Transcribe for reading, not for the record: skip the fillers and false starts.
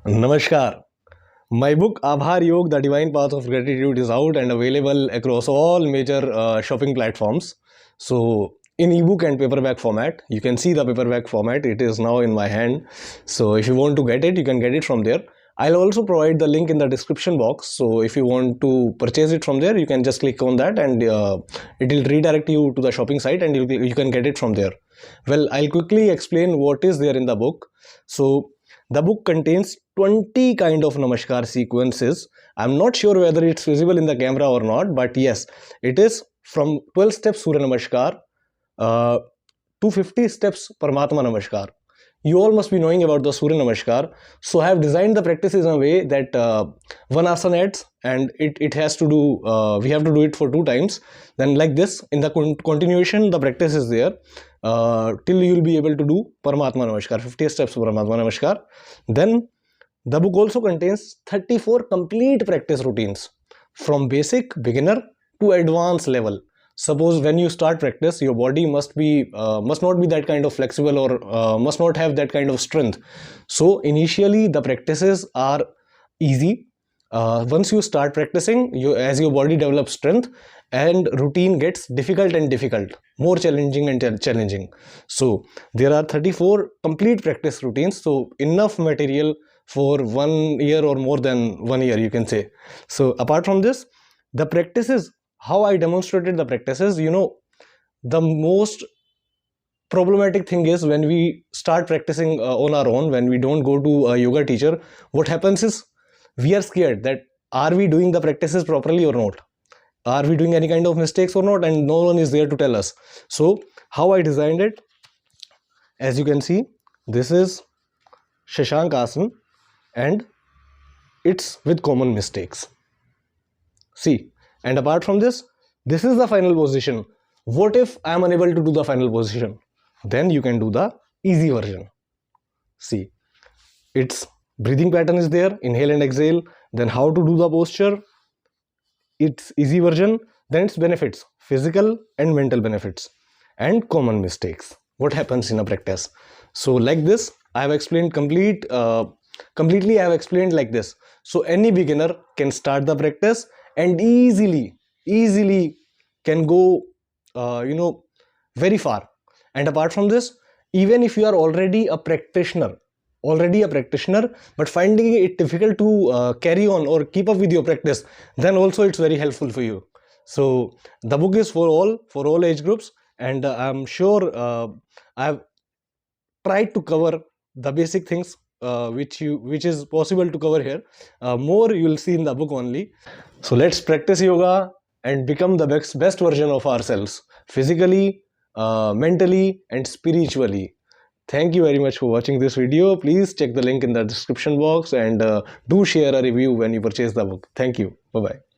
Namaskar. My book Aabhar Yoga, The Divine Path of Gratitude is out and available across all major shopping platforms. So in ebook and paperback format, you can see the paperback format. It is now in my hand. So if you want to get it, you can get it from there. I'll also provide the link in the description box. So if you want to purchase it from there, you can just click on that and it will redirect you to the shopping site and you can get it from there. Well, I'll quickly explain what is there in the book. So the book contains 20 kind of Namaskar sequences. I'm not sure whether it's visible in the camera or not, but yes, it is from 12 steps Surya Namaskar to 50 steps Parmatma Namaskar. You all must be knowing about the Surya Namaskar. So I have designed the practices in a way that one asana adds and it has to do, we have to do it for 2 times. Then like this, in the continuation, the practice is there till you will be able to do Parmatma Namaskar, 50 steps Parmatma Namaskar. Then the book also contains 34 complete practice routines from basic, beginner to advanced level. Suppose when you start practice, your body must not be that kind of flexible or must not have that kind of strength. So initially the practices are easy. Once you start practicing, as your body develops strength and routine gets difficult and difficult, more challenging and challenging. So there are 34 complete practice routines. So enough material for 1 year or more than 1 year, you can say. So apart from this, the practices, how I demonstrated the practices, the most problematic thing is when we start practicing on our own, when we don't go to a yoga teacher, what happens is we are scared that are we doing the practices properly or not? Are we doing any kind of mistakes or not? And no one is there to tell us. So how I designed it, as you can see, this is Shashank Asana and it's with common mistakes. See, and apart from this is the final position. What if I am unable to do the final position? Then you can do the easy version. See, its breathing pattern is there, inhale and exhale. Then how to do the posture, its easy version. Then its benefits, physical and mental benefits, and common mistakes, what happens in a practice. So like this I have explained completely I have explained like this. So any beginner can start the practice and easily can go very far. And apart from this, even if you are already a practitioner but finding it difficult to carry on or keep up with your practice, then also it's very helpful for you. So the book is for all age groups, and I'm sure I've tried to cover the basic things which is possible to cover here. More you will see in the book only. So let's practice yoga and become the best version of ourselves, physically, mentally and spiritually. Thank you very much for watching this video. Please check the link in the description box and do share a review when you purchase the book. Thank you. Bye bye.